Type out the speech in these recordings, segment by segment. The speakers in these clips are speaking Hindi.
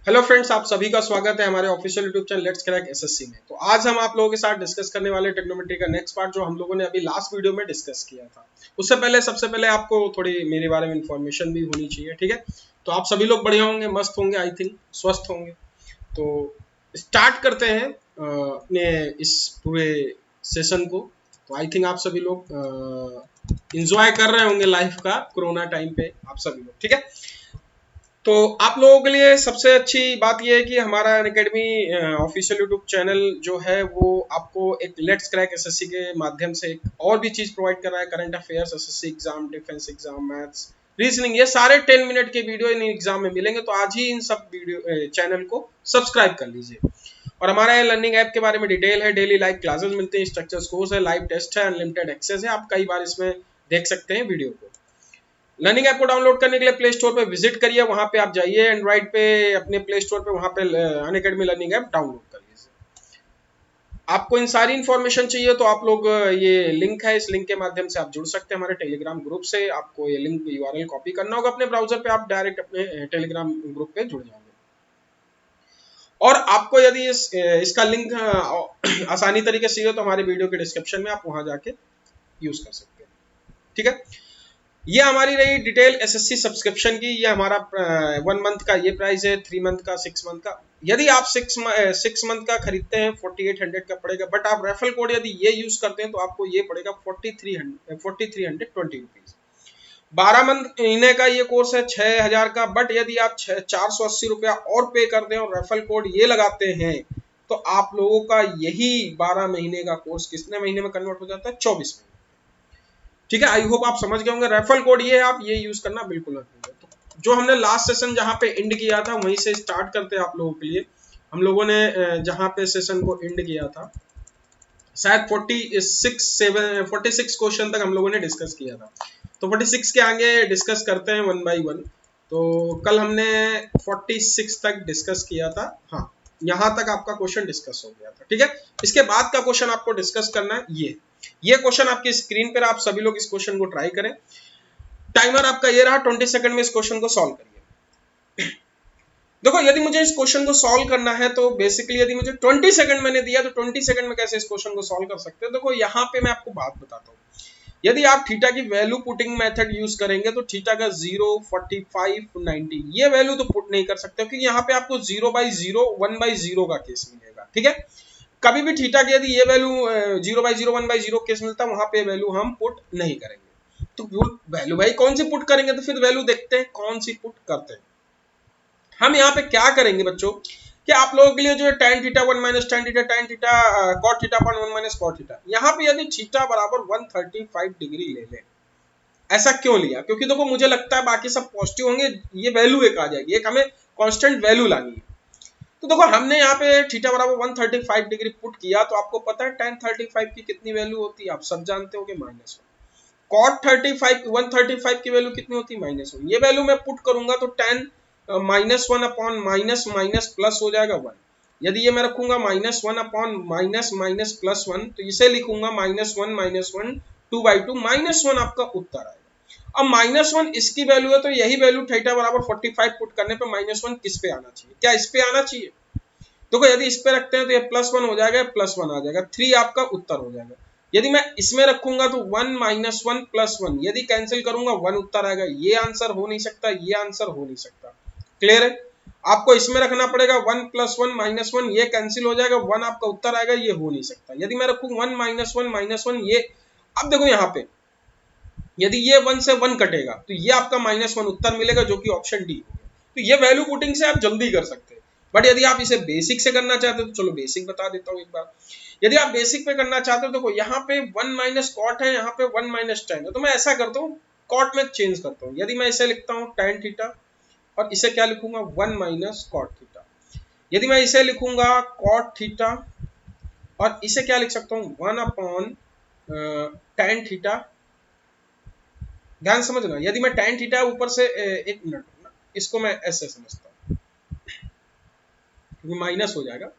हेलो फ्रेंड्स, आप सभी का स्वागत है हमारे official YouTube channel let's crack SSC में। तो आज हम आप लोगों के साथ डिस्कस करने वाले ट्रिग्नोमेट्री का नेक्स्ट पार्ट जो हम लोगों ने अभी लास्ट वीडियो में डिस्कस किया था। उससे पहले सबसे पहले आपको थोड़ी मेरे बारे में इंफॉर्मेशन भी होनी चाहिए, ठीक है। तो आप सभी लोग बढ़िया होंगे, मस्त होंगे, आई थिंक स्वस्थ होंगे। तो स्टार्ट करते हैं अपने इस पूरे सेशन को। तो आई थिंक आप सभी लोग इंजॉय कर रहे होंगे लाइफ का कोरोना टाइम पे, आप सभी लोग, ठीक है। तो आप लोगों के लिए सबसे अच्छी बात यह है कि हमारा अनअकैडमी ऑफिशियल यूट्यूब चैनल जो है वो आपको एक लेट्स क्रैक एसएससी के माध्यम से एक और भी चीज प्रोवाइड कर रहा है। Current affairs, SSC exam, defence exam, maths, reasoning, ये सारे 10 मिनट के वीडियो इन एग्जाम में मिलेंगे। तो आज ही इन सब वीडियो चैनल को सब्सक्राइब कर लीजिए। और हमारा लर्निंग ऐप के बारे में डिटेल है, डेली लाइव क्लासेस मिलते हैं, स्ट्रक्चर कोर्स है, लाइव टेस्ट है, अनलिमिटेड एक्सेस है, आप कई बार इसमें देख सकते हैं वीडियो को। लर्निंग ऐप को डाउनलोड करने के लिए प्ले स्टोर पे विजिट करिए, वहां पे आप जाइए एंड्रॉइड पे अपने प्ले स्टोर पे, वहां पे अनअकैडमी लर्निंग ऐप डाउनलोड कर लीजिए। आपको इन सारी इन्फॉर्मेशन चाहिए तो आप लोग ये लिंक है, इस लिंक के माध्यम से आप जुड़ सकते हैं हमारे टेलीग्राम ग्रुप से। आपको ये लिंक यूआरएल कॉपी करना होगा अपने ब्राउजर पे, आप डायरेक्ट अपने टेलीग्राम ग्रुप पे जुड़ जाओगे। और आपको यदि इसका लिंक आसानी तरीके से चाहिए तो हमारे वीडियो के डिस्क्रिप्शन में आप वहां जाके यूज कर सकते हैं, ठीक है। ये हमारी रही डिटेल एसएससी सब्सक्रिप्शन की। ये हमारा 1 मंथ का ये प्राइस है, 3 मंथ का, 6 मंथ का। यदि आप 6 मंथ का खरीदते हैं 4800 का पड़ेगा, बट आप रेफरल कोड यदि ये यूज करते हैं तो आपको ये पड़ेगा 4320 रुपीज। 12 महीने का ये कोर्स है 6000 का, बट यदि आप 480 रुपया और पे कर दें और रेफरल कोड ये लगाते हैं तो आप लोगों का यही 12 महीने का कोर्स कितने महीने में कन्वर्ट हो जाता है? 24 महीने, ठीक है। आई होप आप समझ गए होंगे। रेफरल कोड ये है, आप ये यूज करना बिल्कुल मत भूलिए। तो जो हमने लास्ट सेशन जहां पे एंड किया था वहीं से स्टार्ट करते हैं आप लोगों के लिए। हम लोगों ने जहां पे सेशन को एंड किया था, शायद 46 क्वेश्चन तक हम लोगों ने डिस्कस किया था। तो 46 के आगे डिस्कस करते हैं वन बाई वन। तो कल हमने 46 तक डिस्कस किया था, हाँ, यहां तक आपका क्वेश्चन डिस्कस हो गया था, ठीक है। इसके बाद का क्वेश्चन आपको डिस्कस करना है ये क्वेश्चन आपकी स्क्रीन पर, आप सभी लोग इस क्वेश्चन को ट्राई करें। टाइमर आपका ये रहा, 20 सेकंड में इस क्वेश्चन को सॉल्व करिए। देखो, यदि मुझे इस क्वेश्चन को सॉल्व करना है तो बेसिकली यदि मुझे 20 सेकंड मैंने दिया तो 20 सेकंड में कैसे इस क्वेश्चन को सॉल्व कर सकते हो। देखो, यहाँ पे मैं आपको बात बताता हूँ। यदि आप थीटा की वैल्यू पुटिंग मेथड यूज करेंगे तो थीटा का 0, 45, 90 ये वैल्यू तो पुट नहीं कर सकते, क्योंकि यहाँ पे आपको 0/0, 1/0 का केस मिलेगा, ठीक है। कभी भी थीटा की यदि ये वैल्यू 0/0, 1/0 केस मिलता है, वहां पे वैल्यू हम पुट नहीं करेंगे। तो वैल्यू भाई कौन सी पुट करेंगे, तो फिर वैल्यू देखते हैं कौन सी पुट करते हैं। हम यहाँ पे क्या करेंगे बच्चों, कि आप लोगों के लिए जो है tan theta 1 minus tan theta, tan theta cot theta upon 1 minus cot theta, यहाँ पे यदि थीटा बराबर 135 डिग्री ले ले। ऐसा क्यों लिया? क्योंकि देखो, मुझे लगता है बाकी सब पॉजिटिव होंगे, ये वैल्यू एक आ जाएगी, एक हमें कांस्टेंट वैल्यू लानी है। तो देखो, हमने यहाँ पे थीटा बराबर 135 डिग्री पुट किया, तो आपको पता है tan 35 की कितनी वैल्यू होती है, आप सब जानते हो कि -1। cot 35 135 की वैल्यू कितनी होती है? -1। ये वैल्यू मैं पुट करूंगा तो tan -1 upon minus minus plus हो जाएगा 1। यदि ये मैं रखूंगा -1 अपॉन माइनस माइनस प्लस 1, तो इसे लिखूंगा -1 2/2 -1 आपका उत्तर आएगा। अब -1 इसकी वैल्यू है, तो यही वैल्यू थीटा बराबर 45 पुट करने पे -1 किस पे आना चाहिए? क्या इस पे आना चाहिए? देखो, यदि इस पे रखते हैं तो ये +1 हो जाएगा, +1 आ जाएगा, 3 आपका उत्तर हो जाएगा। यदि मैं इसमें रखूंगा तो 1 -1 +1, यदि कैंसिल करूंगा 1 उत्तर आएगा। ये आंसर हो नहीं सकता, ये आंसर हो नहीं सकता। क्लियर है? आपको इसमें रखना पड़ेगा 1 +1 -1, ये कैंसिल हो जाएगा, 1 आपका उत्तर आएगा, ये हो नहीं सकता। यदि मैं रखूं 1 -1 ये, अब देखो यहाँ पे यदि ये 1 से 1 कटेगा तो ये आपका -1 उत्तर मिलेगा, जो कि ऑप्शन डी हो गया। तो ये वैल्यू पुटिंग से आप जल्दी कर सकते हैं। बट यदि आप इसे बेसिक से करना चाहते हो तो चलो बेसिक बता देता हूँ एक बार। यदि आप बेसिक पे करना चाहते हो, देखो यहाँ पे 1 माइनस कॉट है, यहाँ पे 1 माइनस tan है, तो मैं ऐसा करता हूँ, कॉट में चेंज करता हूँ। यदि मैं इसे लिखता हूँ tan थीटा, और इसे क्या लिखूंगा? 1 माइनस कॉट थीटा। यदि मैं इसे लिखूंगा कॉट थीटा, और इसे क्या लिख सकता हूँ? 1 अपॉन tan थीटा। ध्यान समझना, यदि मैं tan थीटा ऊपर से एक मिनट, इसको मैं ऐसे समझता हूँ, माइनस हो जाएगा।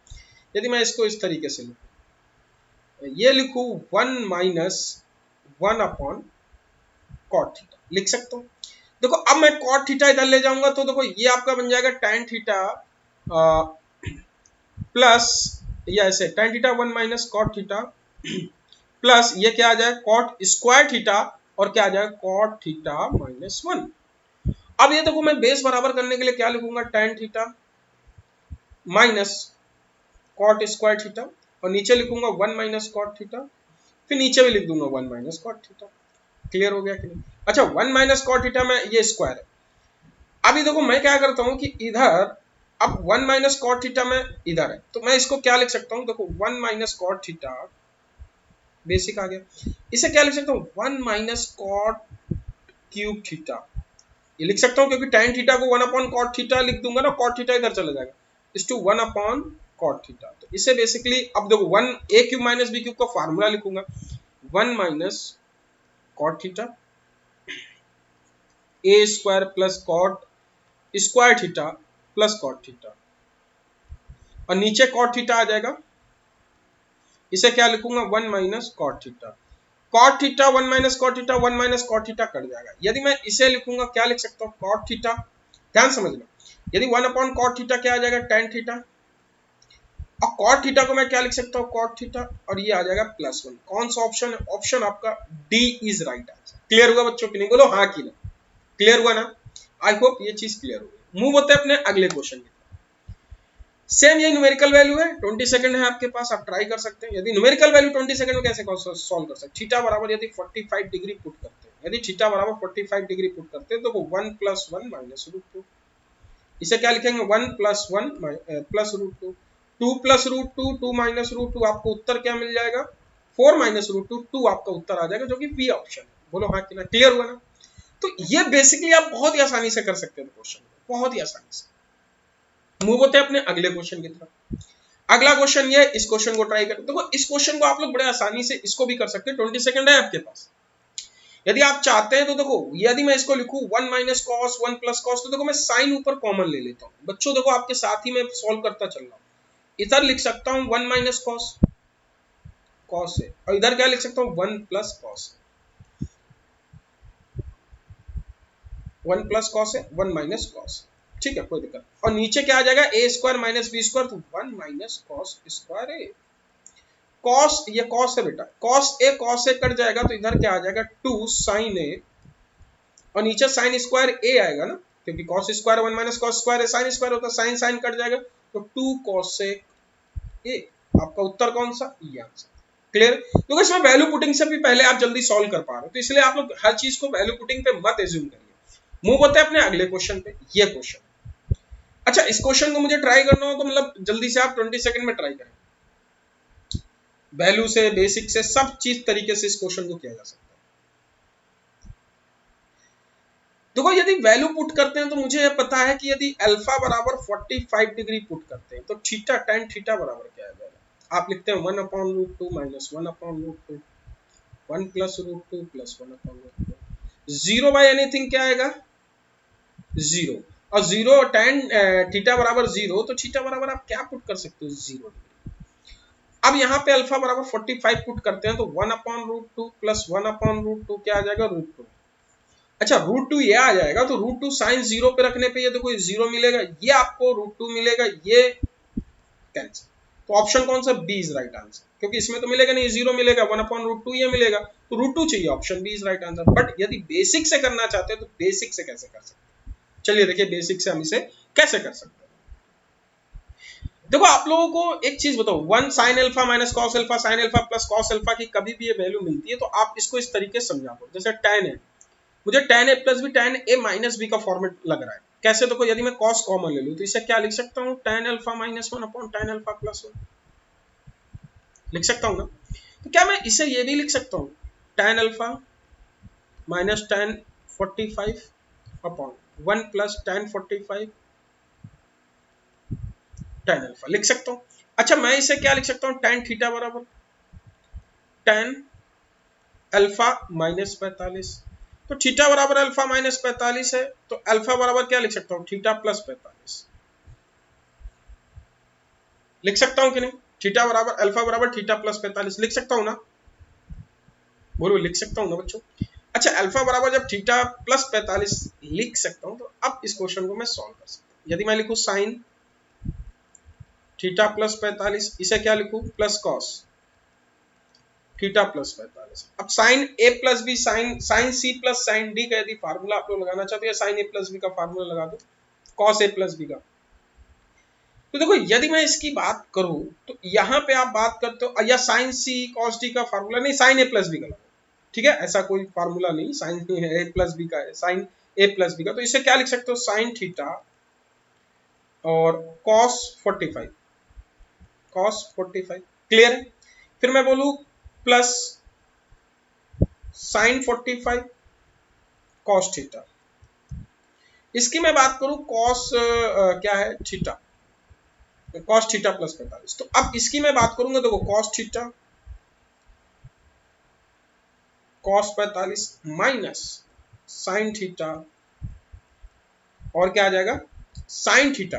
यदि मैं इसको इस तरीके से लिखूं, ये लिखूं 1 माइनस 1 अपॉन कॉट थीटा, लिख सकता हूँ। देखो, अब मैं कॉट थीटा इधर ले जाऊंगा तो देखो ये आपका बन जाएगा tan थीटा प्लस ये ऐसे tan theta 1 minus cot theta plus ये क्या आ जाए कॉट स्क्वायर थीटा और क्या आ जाए कॉट थीटा माइनस 1। अब ये देखो मैं बेस बराबर करने के लिए क्या लिखूंगा tan theta minus cot square theta और नीचे लिखूंगा 1 माइनस कॉट थीटा, फिर नीचे भी लिख दूंगा 1 माइनस कॉट थीटा। क्लियर हो गया कि नहीं? अच्छा 1 माइनस कॉट थीटा में ये स्क्वायर है। अभी देखो मैं क्या करता हूं कि इधर अब 1 माइनस कॉट थीटा में इधर है तो मैं इसको क्या लिख सकता हूं, देखो 1 माइनस कॉट थीटा बेसिक आ गया, इसे क्या लिख सकता हूं 1 माइनस कॉट क्यूब थीटा, ये लिख सकता हूं क्योंकि tan थीटा को 1 अपॉन कॉट थीटा लिख दूंगा ना, कॉट थीटा इधर चला जाएगा इस टू 1 अपॉन कॉट थीटा। तो इसे बेसिकली अब देखो 1 a cube minus b cube का फार्मूला लिखूंगा 1 minus cot theta a square plus cot square theta plus cot theta और नीचे कॉट थीटा आ जाएगा, इसे क्या लिखूंगा 1 minus cot theta. Cot theta 1 minus cot theta 1 minus cot theta कट जाएगा। यदि मैं इसे लिखूंगा क्या लिख सकता हूं कॉट थीटा, ध्यान समझना, यदि 1 अपॉन कॉट थीटा क्या आ जाएगा tan थीटा और कॉट थीटा को मैं क्या लिख सकता हूं कॉट थीटा और ये आ जाएगा प्लस 1। कौन सा ऑप्शन है? ऑप्शन आपका D is right answer. Clear हुआ बच्चों की नहीं? बोलो हाँ की ना। क्लियर हुआ ना? आई होप ये चीज क्लियर हो गई। मूव होते हैं अपने अगले क्वेश्चन की। सेम ये न्यूमेरिकल वैल्यू है, 20 सेकंड है आपके पास, आप ट्राई कर सकते हैं। यदि न्यूमेरिकल वैल्यू 20 सेकंड में कैसे सॉल्व कर सकते हैं, थीटा बराबर यदि 45 डिग्री पुट करते हैं, यदि थीटा बराबर 45 डिग्री पुट करते हैं तो वो 1 प्लस 1 माइनस रूट 2, इसे क्या लिखेंगे 1 plus 1 plus root 2, 2 plus root 2 2 minus root 2, आपको उत्तर क्या मिल जाएगा 4 माइनस रूट 2, 2 आपका उत्तर आ जाएगा जो कि बी ऑप्शन है। बोलो हाँ कि ना? क्लियर हुआ ना? तो ये बेसिकली आप बहुत ही आसानी से कर सकते हैं क्वेश्चन, बहुत ही आसानी से। मूव होते हैं अपने अगले क्वेश्चन की तरफ। अगला क्वेश्चन ये, इस क्वेश्चन को ट्राई करें। देखो इस क्वेश्चन को आप लोग बड़े आसानी से इसको भी कर सकते हैं, 20 सेकंड है आपके पास। यदि आप चाहते हैं तो देखो यदि मैं इसको लिखूं 1 माइनस कॉस 1 प्लस कॉस, तो देखो मैं साइन ऊपर कॉमन ले लेता हूं। बच्चों देखो आपके साथ ही मैं सॉल्व करता चल रहा हूं। इधर लिख सकता हूं 1 माइनस कॉस कॉस है और इधर क्या लिख सकता हूं 1 प्लस कॉस, 1 प्लस कॉस है 1 माइनस कॉस, ठीक है कोई दिक्कत। और नीचे क्या आ जाएगा A square minus B square, तो 1 माइनस कॉस स्क्वायर ए। कॉस, ये कॉस है बेटा, कॉस ए कट जाएगा तो इधर क्या आ जाएगा 2 साइन ए और नीचे साइन स्क्वायर ए आएगा ना, क्योंकि cos square 1 minus cos square है, साइन स्क्वायर होता है, साइन साइन कट जाएगा तो 2 कॉसेक ए। आपका उत्तर कौन सा? ये आंसर। क्लियर? क्योंकि इसमें वैल्यू पुटिंग से भी पहले आप जल्दी सॉल्व कर पा रहे हो, तो इसलिए आप लोग हर चीज को वैल्यू पुटिंग पे मत एज्यूम करिए। मूव होते हैं अपने अगले क्वेश्चन पे। ये क्वेश्चन, अच्छा इस क्वेश्चन को मुझे ट्राई करना हो तो मतलब जल्दी से आप 20 सेकंड में ट्राई करें। वैल्यू से बेसिक से सब चीज तरीके से इस क्वेश्चन को किया जा सकता है। देखो यदि वैल्यू पुट करते हैं तो मुझे यह पता है कि यदि अल्फा बराबर 45 डिग्री पुट करते हैं तो थीटा tan थीटा बराबर क्या आ जाएगा? आप लिखते हैं 1 upon root 2 minus 1 upon root 2, 1 plus root 2 plus 1 upon root 2, 0 by anything क्या आएगा 0, और 0 tan थीटा बराबर 0 तो थीटा बराबर आप क्या पुट कर सकते हो 0 डिग्री। अब यहाँ पे अल्फा बराबर 45 पुट करते हैं तो 1 upon root 2 plus 1 upon root 2 क्या आ जाएगा रूट 2। अच्छा रूट 2 ये आ जाएगा तो रूट 2 साइन 0 पे रखने पे ये देखो 0 मिलेगा, ये आपको रूट 2 मिलेगा, ये कैंसिल। तो ऑप्शन कौन सा? बी इज राइट आंसर, क्योंकि इसमें तो मिलेगा नहीं, 0 मिलेगा, 1 अपॉन रूट 2 ये मिलेगा, तो रूट 2 चाहिए, option B is right answer. But यदि बेसिक से करना चाहते हैं तो बेसिक से कैसे कर सकते हैं, चलिए देखिए बेसिक से हम इसे कैसे कर सकते हैं। देखो आप लोगों को एक चीज बताओ, 1 sine alpha minus cos alpha sine alpha plus cos alpha की कभी भी ये वैल्यू मिलती है तो आप इसको इस तरीके से समझा दो, जैसे tan है, मुझे tan a plus B tan a minus B का फॉर्मेट लग रहा है। कैसे? देखो यदि मैं cos कॉमन ले लूं तो इसे क्या लिख सकता हूं tan alpha minus 1 upon tan alpha plus 1, लिख सकता हूं ना? तो क्या मैं इसे ये भी लिख सकता हूं tan alpha minus tan 45 upon 1 plus tan 45 tan alpha, लिख सकता हूं। अच्छा मैं इसे क्या लिख सकता हूं tan थीटा बराबर tan अल्फा माइनस 45, तो थीटा बराबर अल्फा माइनस 45 है तो अल्फा बराबर क्या लिख सकता हूं थीटा प्लस 45, लिख सकता हूं कि नहीं? थीटा बराबर अल्फा बराबर थीटा प्लस 45 लिख सकता हूं ना? बोलो लिख सकता हूं ना बच्चों? अच्छा अल्फा बराबर जब थीटा प्लस 45 लिख सकता हूं तो अब इस क्वेश्चन को मैं सॉल्व कर सकता हूं। यदि मैं लिखूं साइन थीटा प्लस 45, इसे क्या लिखूं, प्लस कॉस थीटा प्लस 45। अब sine A plus B, sine C plus sine D का यदि फार्मूला आप लोग लगाना चाहते हो, साइन ए प्लस बी का फार्मूला लगा दो, कॉस ए प्लस बी का। तो देखो यदि मैं इसकी बात करूं तो यहां पे आप बात करते हो, या साइन सी कॉस डी का फार्मूला नहीं, साइन ए प्लस बी का लगाओ, ठीक है, ऐसा कोई फार्मूला नहीं, साइन ए प्लस बी का है, साइन ए प्लस बी का। तो इसे क्या लिख सकते हो, साइन थीटा और कॉस 45, कॉस 45, क्लियर है। फिर मैं बोलूं प्लस साइन 45 कॉस थीटा, इसकी मैं बात करूं कॉस क्या है थीटा, कॉस थीटा प्लस 45। तो अब इसकी मैं बात करूंगा, देखो cos theta cos 45 minus sine theta और क्या आ जाएगा साइन थीटा,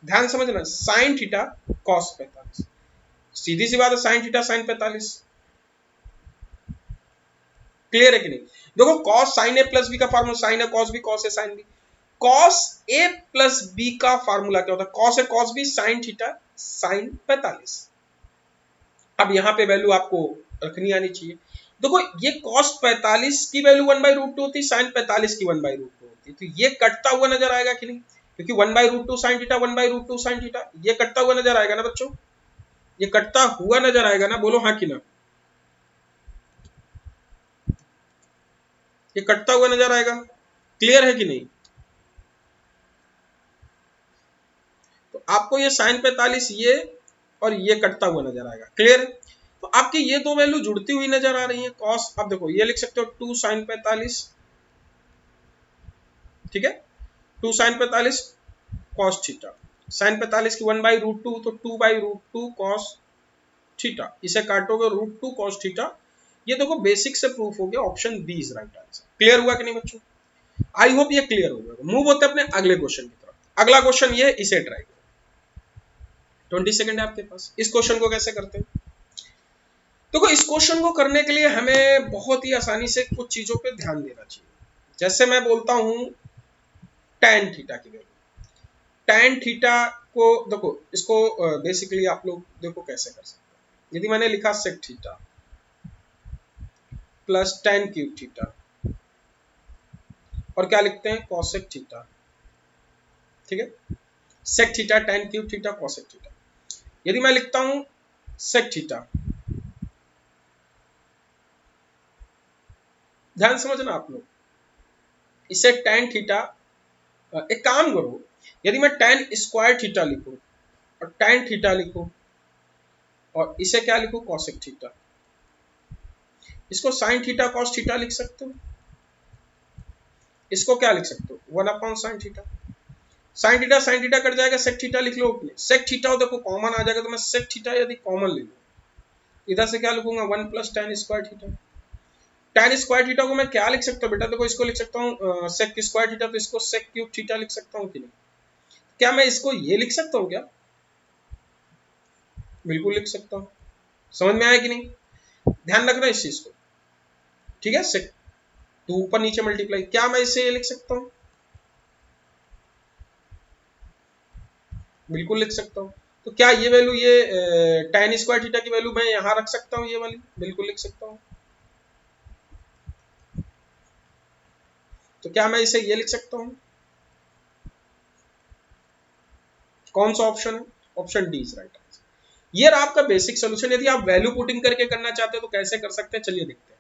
ध्यान समझना, साइन थीटा कॉस 45, सीधी सी बात है, साइन थीटा साइन 45, क्लियर है कि नहीं। देखो cos sine A plus B का फार्मूला साइन है cos B, cos A sine B, cos A plus B का फार्मूला क्या होता है, cos A cos B sine theta sine 45। अब यहां पे वैल्यू आपको रखनी आनी चाहिए। देखो ये cos 45 की वैल्यू 1/√2 होती है, sin 45 की 1/√2 होती है, तो ये कटता हुआ नजर आएगा कि नहीं, क्योंकि 1/√2 sin थीटा 1/√2 sin थीटा, ये कटता हुआ नजर आएगा ना बच्चों, ये कटता हुआ नजर आएगा ना, बोलो हाँ कि ना, ये कटता हुआ नजर आएगा, क्लियर है कि नहीं। तो आपको ये sin 45 ये और ये कटता हुआ नजर आएगा, क्लियर है। तो आपकी ये दो वैल्यू जुड़ती हुई नजर आ रही है, cos, अब देखो ये लिख सकते हो 2 sin 45, ठीक है, 2 sin 45 cos थीटा, sin 45 की 1/√2 तो 2/√2 cos थीटा, इसे काटोगे √2 cos थीटा। ये देखो बेसिक से प्रूफ हो गया, option B is right answer. Clear हुआ कि नहीं बच्चों, आई होप ये क्लियर हो गया। मूव होते अपने अगले क्वेश्चन की तरफ। अगला क्वेश्चन ये, इसे ट्राई करो, 20 सेकंड है आपके पास। इस क्वेश्चन को कैसे करते हैं, देखो इस क्वेश्चन को करने के लिए हमें बहुत ही आसानी से कुछ चीजों पे ध्यान देना चाहिए। जैसे मैं बोलता हूं tan थीटा की वैल्यू, tan थीटा को देखो, इसको बेसिकली आप लोग देखो कैसे कर सकते हैं। यदि मैंने लिखा sec theta plus tan cube theta और क्या लिखते हैं cosec थीटा, ठीक है, sec theta tan cube theta cosec theta. यदि मैं लिखता हूं sec थीटा, ध्यान समझना आप लोग, इसे tan थीटा, एक काम करो, यदि मैं tan स्क्वायर थीटा लिखूं और tan थीटा लिखूं और इसे क्या लिखूं cosec थीटा, इसको sin थीटा cos थीटा लिख सकते हो, इसको क्या लिख सकते हो 1/sin थीटा, sin थीटा कट जाएगा, sec थीटा लिख लो, sec थीटा देखो कॉमन आ जाएगा, तो मैं sec थीटा यदि कॉमन ले लूं, इधर से क्या लिखूंगा 1 + tan square theta. tan square theta को मैं क्या लिख सकता हूँ बेटा, देखो इसको लिख सकता हूँ sec स्क्वायर थीटा, तो इसको sec क्यूब थीटा लिख सकता हूँ कि नहीं, क्या मैं इसको ये लिख सकता हूँ क्या, बिल्कुल लिख सकता हूँ, समझ में आया कि नहीं, ध्यान रखना इस चीज को, ठीक है, sec तो ऊपर नीचे मल्टीप्लाई, क्या मैं इसे ये लिख सकता हूँ, बिल्कुल लिख सकता हूँ। तो क्या ये वैल्यू, ये tan स्क्वायर थीटा की वैल्यू मैं यहां रख सकता हूँ, ये वाली बिल्कुल लिख सकता हूँ। तो क्या मैं इसे ये लिख सकता हूँ, कौन सा ऑप्शन है, option D is right answer. ये रहा आपका बेसिक सोल्यूशन। यदि आप वैल्यू पुटिंग करके करना चाहते हो तो कैसे कर सकते हैं, चलिए देखते हैं,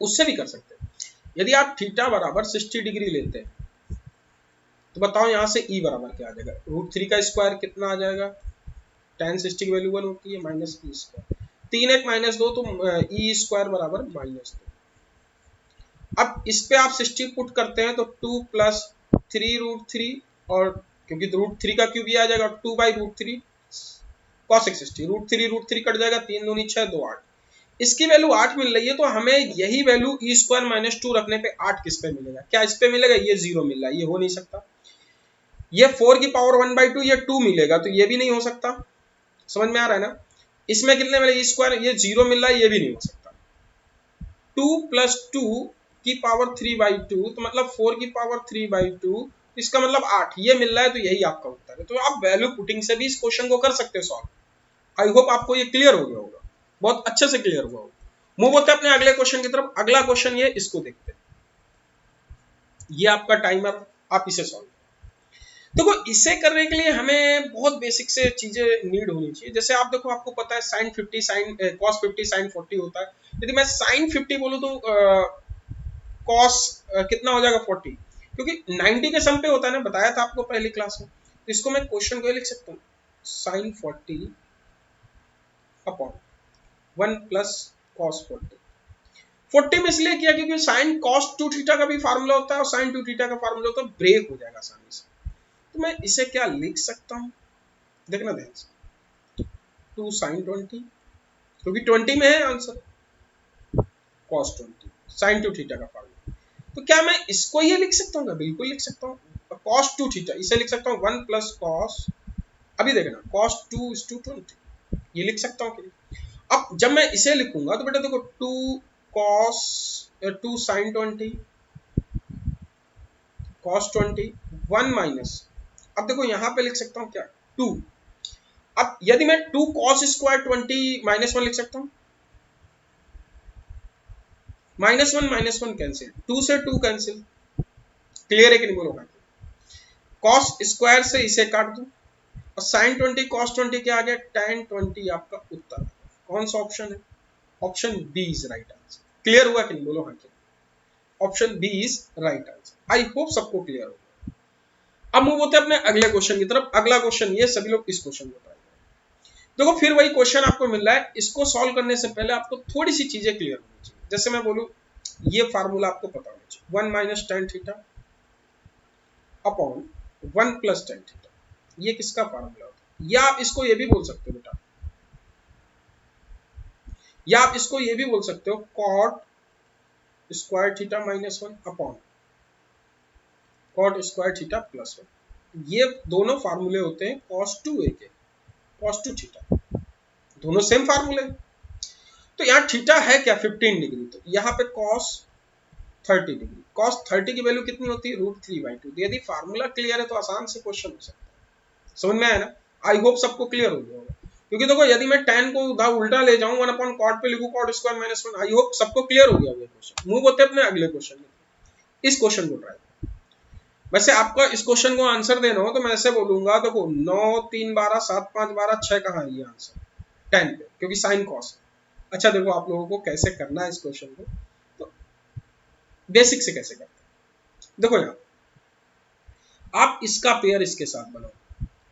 उससे भी कर सकते हैं। यदि आप थीटा बराबर 60 डिग्री लेते हैं तो बताओ यहां से ई बराबर क्या आ जाएगा, √3 का स्क्वायर कितना आ जाएगा, tan 60 की वैल्यू 1 होती है, माइनस ई स्क्वायर, 3 1 -2 तो ई स्क्वायर बराबर -2। अब इस पे आप 60 पुट करते हैं तो 2 + 3√3 और क्योंकि √3 का क्यूब ये आ जाएगा 2/√3 cosec 60, √3 कट जाएगा, 3 दूनी 6 2 8, इसकी वैल्यू 8 मिल रही है, तो हमें यही वैल्यू ई स्क्वायर -2 रखने पे 8 किस पे मिलेगा, क्या इस पे मिलेगा, ये 0 मिल रहा है, ये हो नहीं सकता। ये 4 की पावर 1/2 ये 2 मिलेगा, तो ये भी नहीं हो सकता, समझ में आ रहा है ना। इसमें कितने मिले, ई स्क्वायर ये 0 मिल रहा है, ये भी नहीं हो सकता। 2 + 2 की पावर 3/2 तो मतलब 4 की पावर 3/2 इसका मतलब 8 ये मिल रहा है, तो यही आपका उत्तर है। तो आप वैल्यू पुटिंग से भी इस क्वेश्चन को कर सकते हैं सॉल्व। आई होप आपको ये क्लियर हो गया होगा, बहुत अच्छे से क्लियर हुआ होगा। मूव होते हैं अपने अगले क्वेश्चन की तरफ। अगला क्वेश्चन ये, इसको देखते हैं। ये आपका टाइमर, आप इसे सॉल्व। देखो इसे करने के लिए हमें बहुत बेसिक से चीजें नीड होनी चाहिए। जैसे आप देखो, आपको पता है साइन 50 साइन कॉस 50 साइन 40 होता है। यदि मैं साइन 50 बोलूं तो कॉस कितना हो जाएगा 40, क्योंकि 90 के सम पे होता है ना, बताया था आपको पहली क्लास में। तो इसको मैं क्वेश्चन को लिख सकता हूँ, साइन 40 अपॉन 1 प्लस कॉस 40। 40 में इसलिए किया क्योंकि साइन कॉस 2 थीटा का भी फार्मूला होता है और साइन 2 थीटा का फार्मूला होता है, ब्रेक हो जाएगा आसानी से। तो मैं इसे क्या लिख सकता हूं, देखना ध्यान से, 2 साइन 20, क्योंकि 20 में है आंसर, cos 20 साइन 2 थीटा का फार्मूला। तो क्या मैं इसको ये लिख सकता हूँ? बिल्कुल लिख सकता हूँ। cos 2 थीटा इसे लिख सकता हूँ 1 प्लस cos, अभी देखना cos 2 is to 20, ये लिख सकता हूँ कि नहीं? अब जब मैं इसे लिखूंगा तो बेटा देखो 2 cos 2 साइन 20 cos 20 1 माइनस, अब देखो यहां पे लिख सकता हूं क्या 2। अब यदि मैं 2 cos स्क्वायर 20 माइनस 1 लिख सकता हूं, माइनस वन कैंसिल, 2 से 2 कैंसिल, क्लियर है कि नहीं बोलो? cos स्क्वायर से इसे काट दूं और sin 20 cos 20 क्या आ गया, tan 20 आपका उत्तर। कौन सा ऑप्शन है? Option B is right answer. Clear हुआ कि नहीं बोलो? हाँ, option B is right answer. I hope सबको क्लियर हो। अब मूव होते हैं अपने अगले क्वेश्चन की तरफ। अगला क्वेश्चन ये, सभी लोग इस क्वेश्चन को ट्राई करें। देखो फिर वही क्वेश्चन आपको मिल रहा है। इसको सॉल्व करने से पहले आपको थोड़ी सी चीजें क्लियर होनी चाहिए। जैसे मैं बोलूं, ये फार्मूला आपको पता होना चाहिए, 1 minus tan theta upon 1 plus tan theta, ये किसका फार्मूला होता है? या आप इसको ये भी बोल सकते हो बेटा, या आप इसको ये भी बोल सकते हो, cot square theta minus 1 upon cot square theta plus 1। ये दोनों फार्मूले होते हैं cos 2a के, cos 2 थीटा, दोनों सेम फार्मूले। तो यहाँ थीटा है क्या, 15 डिग्री, तो यहाँ पे cos 30 डिग्री, cos 30 की वैल्यू कितनी होती है, √3/2। यदि फार्मूला क्लियर है तो आसान से क्वेश्चन हो सकता है। समझ में आया ना? आई होप सबको क्लियर हो गया होगा। क्योंकि देखो यदि मैं tan को उल्टा ले जाऊं, 1 अपॉन cot पे लिखूं cot स्क्वायर माइनस 1, आई होप सबको क्लियर हो गया होगा क्वेश्चन। मूव होते अपने अगले क्वेश्चन में। इस क्वेश्चन को ट्राई, वैसे आपका इस क्वेश्चन को आंसर देना हो तो मैं ऐसे बोलूंगा, देखो 9 3 12 7 5 12 6 कहाँ है ये आंसर, 10 पे, क्योंकि साइन कॉस। अच्छा देखो आप लोगों को कैसे करना है इस क्वेश्चन को, तो बेसिक से कैसे करते हैं। देखो यहाँ आप इसका पेयर इसके साथ बनाओ,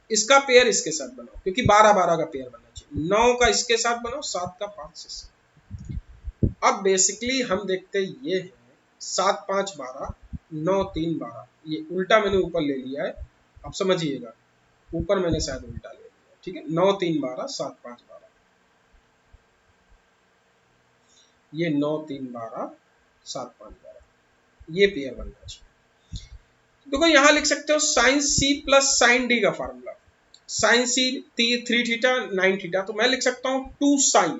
इसका पेयर इसके साथ बनाओ, क्योंकि 12 12 का पेयर बनना चाहिए। 9 का इसके साथ बनाओ, 7 का 5 से साथ। अब बेसिकली हम देखते ये है 7 5 12 9 3 12, ये उल्टा मैंने ऊपर ले लिया है, आप समझिएगा, ऊपर मैंने शायद उल्टा ले लिया, ठीक है। 9 3 12 7 5 12, ये 9 3 12 7 5 12, ये पेयर बनना चाहिए। देखो यहां लिख सकते हो sine C plus sine D का formula, sine C 3 theta 9 theta, तो मैं लिख सकता हूं 2 साइन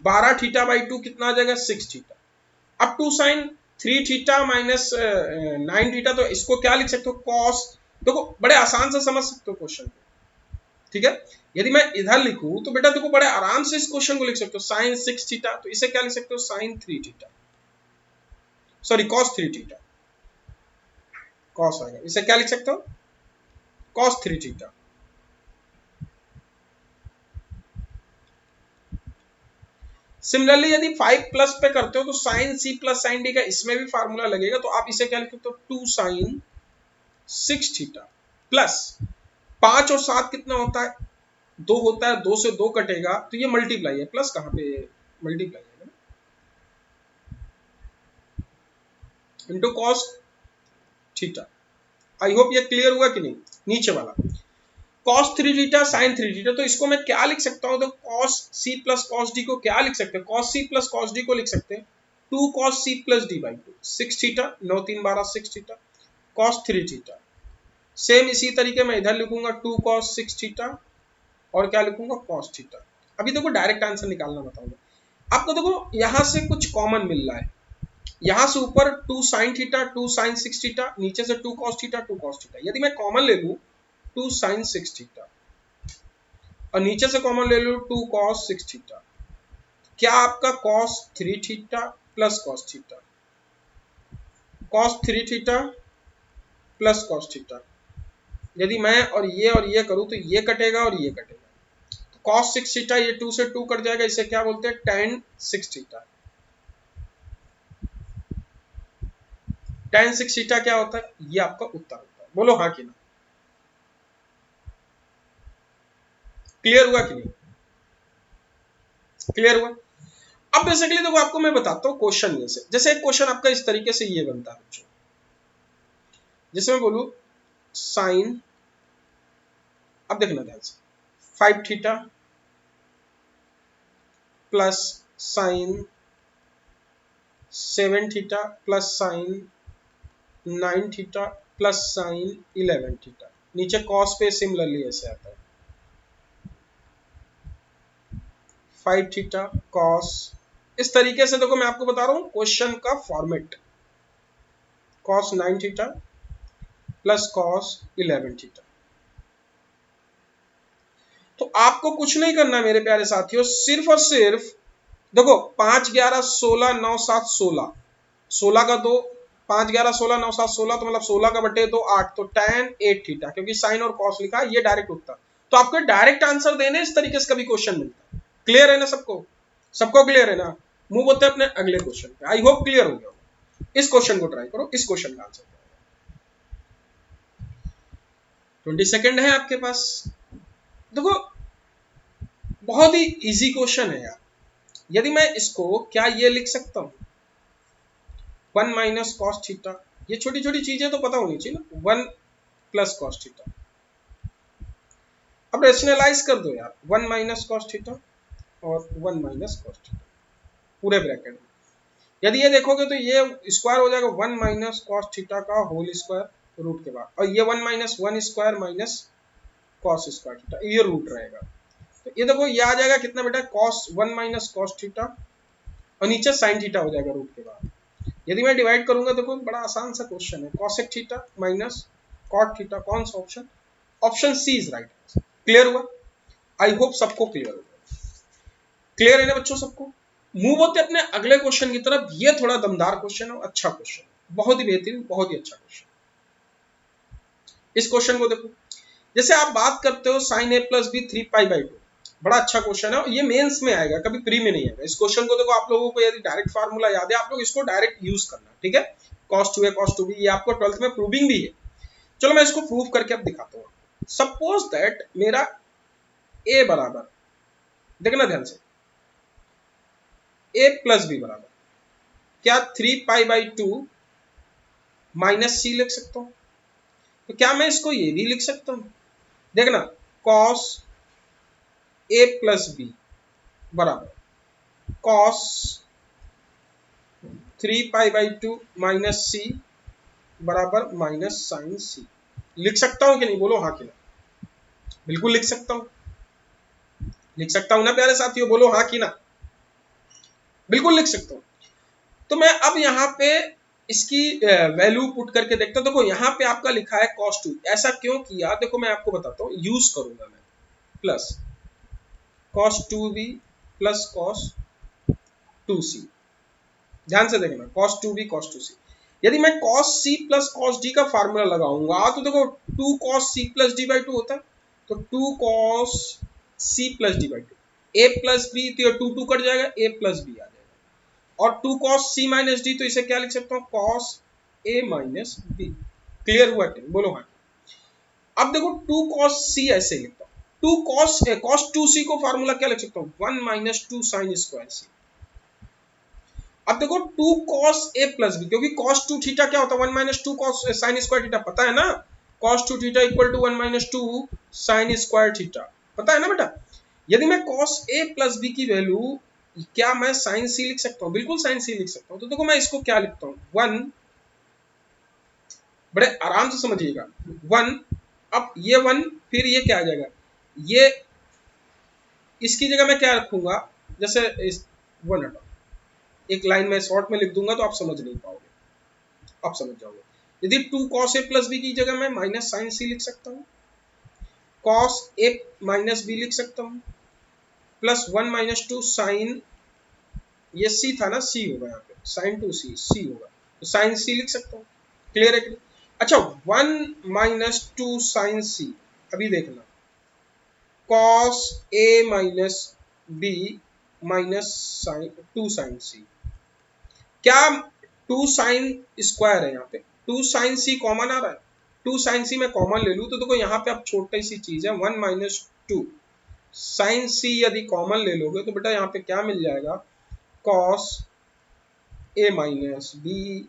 12 थीटा बाई 2 कितना आ जाएगा, 6 थीटा। अब 2 साइन 3 थीटा माइनस 9 थीटा, तो इसको क्या लिख सकते हो, कॉस। देखो बड़े आसान से समझ सकते हो क्वेश्चन को, ठीक है। यदि मैं इधर लिखूं तो बेटा देखो बड़े आराम से इस क्वेश्चन को लिख सकते हो, साइन 6 थीटा, तो इसे क्या लिख सकते हो, sine 3 theta, sorry cos 3 theta, cos आएगा, इसे क्या लिख सकते हो, कॉस 3 थीटा। सिमिलरली यदि 5 प्लस पे करते हो तो sine C plus sine D का इसमें भी फार्मूला लगेगा, तो आप इसे क्या लिख सकते हो, 2 साइन 6 थीटा प्लस 5 और 7 कितना होता है, 2 होता है, 2 से 2 कटेगा तो ये मल्टीप्लाई है, प्लस कहां पे मल्टीप्लाई है, into cos theta. I hope ये क्लियर हुआ कि नहीं। नीचे वाला cos 3 थीटा sin 3 थीटा, तो इसको मैं क्या लिख सकता हूं, तो cos c plus cos d को क्या लिख सकते हैं, cos c plus cos d को लिख सकते हैं 2 cos c plus d by 2, 6 theta 9 3 12 6 theta cos 3 theta. Same इसी तरीके मैं इधर लिखूंगा 2 cos 6 थीटा और क्या लिखूंगा, cos थीटा। अभी देखो डायरेक्ट आंसर निकालना बताऊंगा आपको। देखो यहां से कुछ कॉमन मिल रहा है, यहां से ऊपर 2 साइन थीटा 2 साइन 6 थीटा, नीचे से 2 कॉस थीटा 2 कॉस थीटा। यदि मैं कॉमन ले लूं 2 साइन 6 थीटा और नीचे से कॉमन ले लूं 2 कॉस 6 थीटा, क्या आपका cos 3 theta plus cos theta, cos 3 theta plus cos theta, यदि मैं और ये करूं तो ये कटेगा और ये कटेगा, तो कॉस 6 थीटा ये 2 से 2 कट जाएगा, इसे क्या बोलते हैं tan 6 थीटा। tan 6 थीटा क्या होता है, ये आपका उत्तर होता है। बोलो हाँ कि ना, क्लियर हुआ कि नहीं, क्लियर हुआ। अब बेसिकली देखो आपको मैं बताता हूं क्वेश्चन में से, जैसे एक क्वेश्चन आपका इस तरीके से ये बनता है बच्चों, जैसे मैं बोलूं साइन, अब देखना ध्यान से, 5 theta plus sign 7 theta plus sign 9 theta plus sign 11 theta, नीचे कॉस पे सिमिलरली ऐसे आता है 5 थीटा कॉस। इस तरीके से देखो मैं आपको बता रहा हूं क्वेश्चन का format, cos 9 theta plus cos 11 theta. तो आपको कुछ नहीं करना मेरे प्यारे साथियों, सिर्फ और सिर्फ देखो 5 11 16 9 7 16, 16 का 2, 5 11 16 9 7 16, तो मतलब 16 का बटे 2 8, तो tan 8 थीटा, क्योंकि साइन और कॉस लिखा है, ये डायरेक्ट उत्तर। तो आपको डायरेक्ट आंसर देने इस तरीके से कभी क्वेश्चन मिलता है। क्लियर है ना सबको, सबको क्लियर है ना। मूव होते हैं अपने अगले क्वेश्चन पे। आई होप क्लियर हो गया होगा। इस क्वेश्चन को ट्राई करो, इस क्वेश्चन का आंसर 20 सेकेंड है आपके पास। देखो बहुत ही इजी क्वेश्चन है यार। यदि मैं इसको क्या ये लिख सकता हूं 1 माइनस कॉस थीटा, ये छोटी छोटी चीजें तो पता होनी चाहिए ना, 1 प्लस कॉस थीटा। अब रेशनलाइज कर दो यार, 1 माइनस कॉस थीटा और 1 माइनस कॉस थीटा पूरे ब्रैकेट में। यदि ये देखोगे तो ये स्क्वायर हो जाएगा 1 माइनस कॉस थीटा का होल स्क्वायर रूट के बाद, और ये 1 minus 1 square minus cos square theta, ये रूट रहेगा। तो ये देखो ये आ जाएगा कितना बेटा, कॉस 1 माइनस कॉस थीटा और नीचे साइन थीटा हो जाएगा रूट के बाद। यदि मैं डिवाइड करूंगा, देखो बड़ा आसान सा क्वेश्चन है, cosec theta minus cot theta, कौन सा option, option C is right. Clear हुआ, आई होप सबको क्लियर होगा। क्लियर है ना बच्चों सबको। मूव होते अपने अगले क्वेश्चन की तरफ। ये थोड़ा दमदार क्वेश्चन है, अच्छा क्वेश्चन, बहुत ही बेहतरीन, बहुत ही अच्छा क्वेश्चन। इस क्वेश्चन को देखो, जैसे आप बात करते हो sine A plus B 3 pi by 2, बड़ा अच्छा क्वेश्चन है, ये मेंस में आएगा, कभी प्री में नहीं आएगा। इस क्वेश्चन को देखो आप लोगों को यदि डायरेक्ट फार्मूला याद है, आप लोग इसको डायरेक्ट यूज करना, ठीक है। cos 2a cos 2b ये आपको 12th में प्रूविंग भी है। चलो मैं इसको प्रूव करके अब दिखाता हूँ। सपोज दैट मेरा a बराबर, देखना ध्यान से, a प्लस बी बराबर क्या 3 पाई बाई 2 माइनस सी लिख सकता हूँ। तो क्या मैं इसको ये भी लिख सकता हूँ, देखना cos a प्लस बी बराबर cos 3 पाई बाई 2 माइनस सी बराबर माइनस साइन सी। लिख सकता हूं कि नहीं, बोलो हाँ कि ना। बिल्कुल लिख सकता हूं, लिख सकता हूं ना प्यारे साथियों, बोलो हाँ कि ना। बिल्कुल लिख सकता हूं। तो मैं अब यहाँ पे इसकी वैल्यू पुट करके देखता हूं। देखो यहाँ पे आपका लिखा है cos 2, ऐसा क्यों किया देखो मैं आपको बताता हूं, यूज करूंगा मैं plus cos 2b plus cos 2c। ध्यान से देखना cos 2b cos 2c। यदि मैं cos c plus cos d का फार्मूला लगाऊंगा तो देखो 2 cos c plus d by 2 होता है, तो 2 cos c plus d by 2, a plus b, तो 2 2 कट जाएगा, a प्लस b आ जाएगा, और 2 cos c माइनस d, तो इसे क्या लिख सकता हूँ cos a minus b। Clear हुआ क्या, बोलो हाँ। अब देखो 2 cos c ऐसे लिखता हूँ, 2 cos 2c को फार्मूला क्या लिख सकता हूँ 1 माइनस 2 साइन स्क्वायर c। अब देखो 2 cos a प्लस बी, क्योंकि cos 2 थीटा क्या होता है 1 minus 2 cos sine square theta, पता है ना, cos 2 theta equal to 1 minus 2 sine square theta, पता है ना बेटा। यदि मैं cos a प्लस बी की वैल्यू, क्या मैं साइन सी लिख सकता हूँ, बिल्कुल साइन सी लिख सकता हूँ। तो देखो मैं इसको क्या लिखता हूँ 1, बड़े आराम से समझिएगा 1, अब ये 1 फिर ये क्या आ जाएगा, ये इसकी जगह मैं क्या रखूंगा, जैसे 1 हटाओ, एक लाइन में शॉर्ट में लिख दूंगा तो आप समझ नहीं पाओगे, आप समझ जाओगे। यदि 2 cos a प्लस बी की जगह मैं माइनस साइन सी लिख सकता हूँ, cos a माइनस बी लिख सकता हूँ, प्लस 1 माइनस 2 साइन, ये सी था ना, सी होगा यहाँ पे, साइन 2 सी, सी होगा तो साइन सी लिख सकता हूँ। क्लियर है कि नहीं? अच्छा 1 माइनस 2 साइन सी, अभी देखना, cos a minus B minus sine 2 sine C, क्या 2 साइन स्क्वायर है यहाँ पे, 2 साइन सी कॉमन आ रहा है, 2 साइन सी मैं कॉमन ले लूँ तो देखो यहाँ पे अब छोटी सी चीज है 1 माइनस 2 साइन सी, यदि कॉमन ले लोगे तो बेटा यहाँ पे क्या मिल जाएगा, cos a minus B,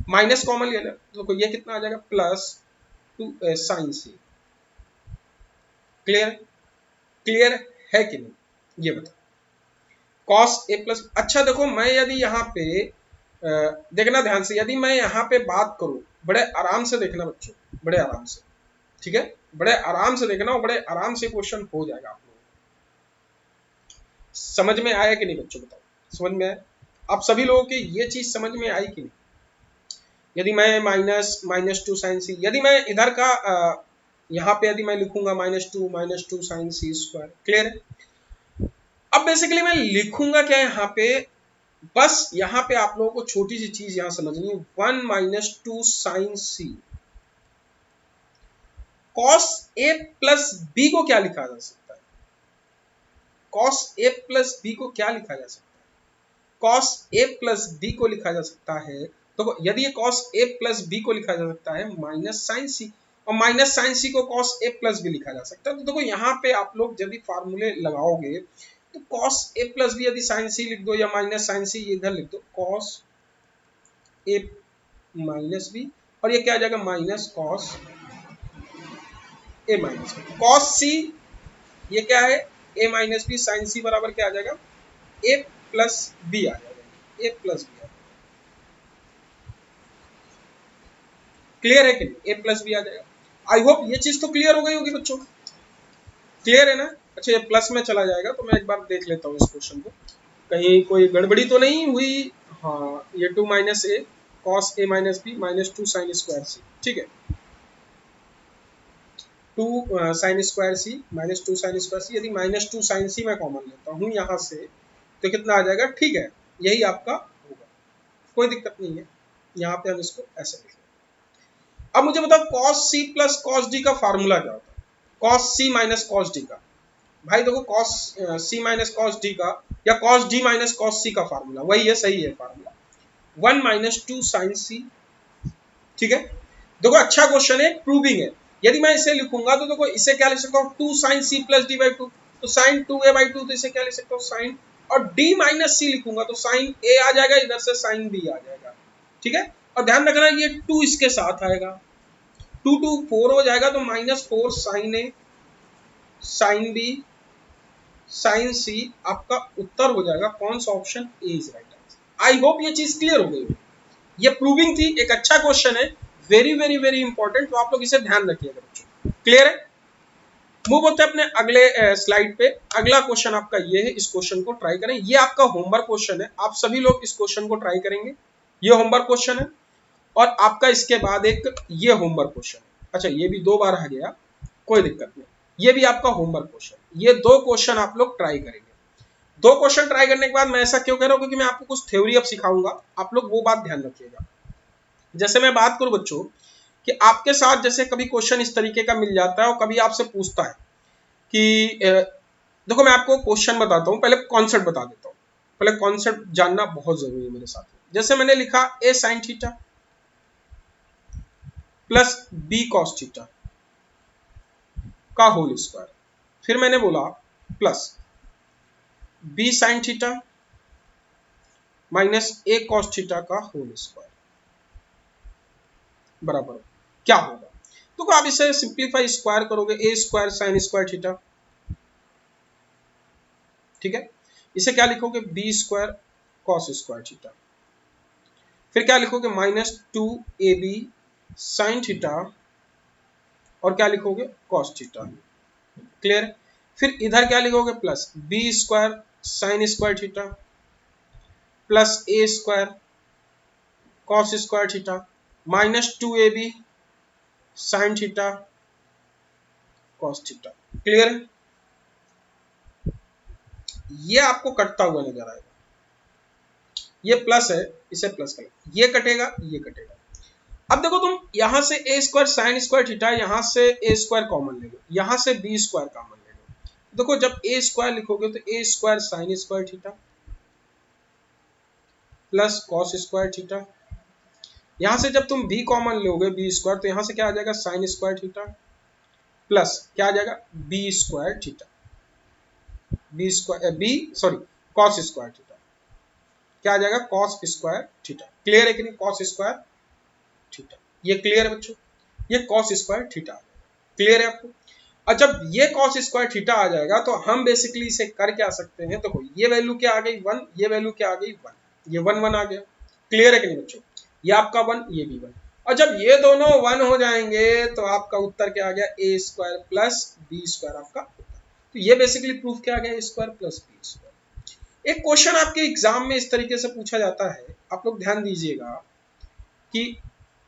minus common ले लो तो ये कितना आ जाएगा, plus 2 sine C. Clear, clear है कि नहीं, ये बताओ। cos a प्लस, अच्छा देखो मैं यदि यहाँ पे देखना ध्यान से, यदि मैं यहाँ पे बात करूं, बड़े आराम से देखना बच्चों, बड़े आराम से, ठीक है, बड़े आराम से देखना और बड़े आराम से क्वेश्चन हो जाएगा आप लोगों को। समझ में आया कि नहीं बच्चों, बताओ समझ में आया, आप सभी लोगों की ये चीज समझ में आई कि नहीं। यदि मैं माइनस टू साइन सी, यदि मैं इधर का यहाँ पे यदि मैं लिखूंगा माइनस टू साइन सी स्क्वायर, क्लियर है। अब बेसिकली मैं लिखूंगा क्या यहाँ पे, बस यहाँ पे आप लोगों को छोटी सी चीज यहाँ समझनी है, 1 minus 2 sine C, cos A plus B को क्या लिखा जा सकता है, कॉस ए प्लस बी को क्या लिखा जा सकता है, कॉस ए प्लस बी को लिखा जा सकता है, तो यदि ये कॉस ए प्लस बी को लिखा जा सकता है माइनस साइन सी, और माइनस साइन सी को कॉस ए प्लस बी लिखा जा सकता है, तो देखो यहाँ पे आप लोग यदि फार्मूले लगाओगे तो कॉस ए प्लस बी, यदि साइन सी लिख दो या माइनस साइन सी इधर लिख दो, कॉस ए माइनस बी, और ये क्या आ जाएगा, minus cos A minus B, cos सी ये क्या है, ए माइनस बी, साइन सी बराबर क्या आ जाएगा, ए प्लस बी आ जाएगा, ए प्लस बी आ जाएगा। क्लियर है कि नहीं, ए प्लस बी आ जाएगा। आई होप ये चीज तो क्लियर हो गई होगी बच्चों, क्लियर है ना। अच्छा ये प्लस में चला जाएगा तो मैं एक बार देख लेता हूँ इस क्वेश्चन को, कहीं कोई गड़बड़ी तो नहीं हुई। हाँ ये 2 minus A cos A minus B minus 2 sine square C, ठीक है, 2 sine square C minus 2 sine square C, यदि माइनस 2 साइन सी मैं कॉमन लेता हूँ यहाँ से तो कितना आ जाएगा, ठीक है, यही आपका होगा, कोई दिक्कत नहीं है, यहाँ पे हम इसको ऐसे लिखेंगे। अब मुझे बताओ cos c plus cos d का फार्मूला क्या होता है, cos c minus cos d का, भाई देखो cos c minus cos d का या cos d minus cos c का फार्मूला वही है, सही है फार्मूला, 1 माइनस 2 साइन सी, ठीक है। देखो अच्छा क्वेश्चन है, प्रूविंग है, यदि मैं इसे लिखूंगा तो देखो इसे क्या लिख सकता हूँ, 2 sine C plus D by 2, तो साइन 2a/2, तो इसे क्या लिख सकता हूँ साइन, और d माइनस सी लिखूंगा तो साइन a आ जाएगा, इधर से साइन b आ जाएगा, ठीक है। और ध्यान रखना ये 2 इसके साथ आएगा, 2 2 4 हो जाएगा तो माइनस 4 साइन ए साइन बी साइन सी, आपका उत्तर हो जाएगा कौन सा option, A is right answer. I hope ये चीज क्लियर हो गई, ये प्रूविंग थी, एक अच्छा क्वेश्चन है, वेरी वेरी वेरी इंपॉर्टेंट, तो आप लोग इसे ध्यान रखिएगा बच्चों। क्लियर है, मूव होते हैं अपने अगले स्लाइड पे। अगला क्वेश्चन आपका ये है, इस क्वेश्चन को ट्राई करें, ये आपका होमवर्क क्वेश्चन है, आप सभी लोग इस क्वेश्चन को ट्राई करेंगे, ये होमवर्क क्वेश्चन है, और आपका इसके बाद एक ये होमवर्क क्वेश्चन है, अच्छा ये भी 2 बार आ गया, कोई दिक्कत नहीं, ये भी आपका होमवर्क क्वेश्चन, ये 2 क्वेश्चन आप लोग ट्राई करेंगे। 2 क्वेश्चन ट्राई करने के बाद मैं ऐसा क्यों कह रहा हूं, क्योंकि मैं आपको कुछ थ्योरी अब सिखाऊंगा, आप लोग वो बात ध्यान रखिएगा। जैसे मैं बात करूं बच्चों कि आपके साथ जैसे कभी क्वेश्चन इस तरीके का मिल जाता है और कभी आपसे पूछता है कि देखो मैं आपको क्वेश्चन बताता हूं, पहले कॉन्सेप्ट बता देता हूं, पहले कॉन्सेप्ट जानना बहुत जरूरी है मेरे साथ। जैसे मैंने लिखा a sin theta plus b cos theta का होल स्क्वायर, फिर मैंने बोला plus b sin theta minus a cos theta का होल स्क्वायर बराबर क्या होगा। तो आप इसे सिंप्लीफाई स्क्वायर करोगे, a square sine square theta, ठीक है, इसे क्या लिखोगे, b square cos square theta, फिर क्या लिखोगे माइनस 2ab साइन थीटा, और क्या लिखोगे cos थीटा, क्लियर। फिर इधर क्या लिखोगे, plus b square sine square theta, plus A square cos square theta minus 2ab sine theta cos theta. Clear है? ये आपको कटता हुआ नजर आएगा, ये प्लस है, इसे प्लस कर, ये कटेगा, ये कटेगा। अब देखो तुम यहां से ए स्क्वायर साइन स्क्वायर थीटा, यहां से ए स्क्वायर कॉमन ले लो, यहां से बी स्क्वायर कॉमन ले लो। देखो जब ए स्क्वायर लिखोगे तो A square sine square theta plus cos square theta, यहां से जब तुम बी कॉमन लोगे बी स्क्वायर, तो यहां से क्या आ जाएगा साइन स्क्वायर थीटा प्लस क्या आ जाएगा B square theta, B square B sorry cos square theta, क्या आ जाएगा कॉस स्क्वायर थीटा। क्लियर है कि नहीं? कॉस स्क्वायर थीटा, ये क्लियर है बच्चों? ये कॉस स्क्वायर थीटा आ जाएगा। क्लियर है आपको? और जब ये कॉस स्क्वायर थीटा आ जाएगा तो हम बेसिकली इसे कर क्या सकते हैं, देखो ये वैल्यू क्या आ गई 1, ये वैल्यू क्या आ गई 1, ये 1 1 आ गया। क्लियर है कि नहीं बच्चों? ये आपका 1, ये भी 1, और जब ये दोनों 1 हो जाएंगे तो आपका उत्तर क्या आ गया ए स्क्वायर प्लस बी स्क्वायर आपका उत्तर। तो ये बेसिकली प्रूफ क्या आ गया ए स्क्वायर प्लस बी स्क्वायर। एक क्वेश्चन आपके एग्जाम में इस तरीके से पूछा जाता है, आप लोग ध्यान दीजिएगा कि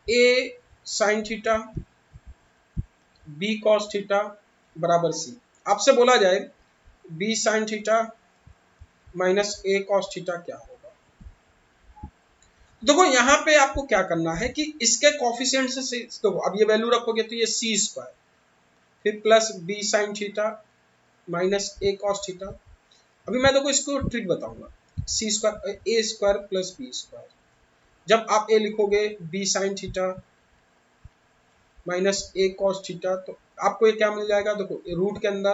A sine theta B cos theta बराबर सी, आपसे बोला जाए B sine theta minus A cos theta क्या होगा। देखो यहाँ पे आपको क्या करना है कि इसके कॉफिशिएंट से देखो, अब ये वैल्यू रखोगे तो ये सी स्क्वायर फिर plus B sine theta minus A cos theta. अभी मैं देखो इसको ट्रिक बताऊंगा, C square A square plus B square, जब आप ए लिखोगे B sine theta minus A cos theta, तो आपको ये क्या मिल जाएगा, देखो रूट के अंदर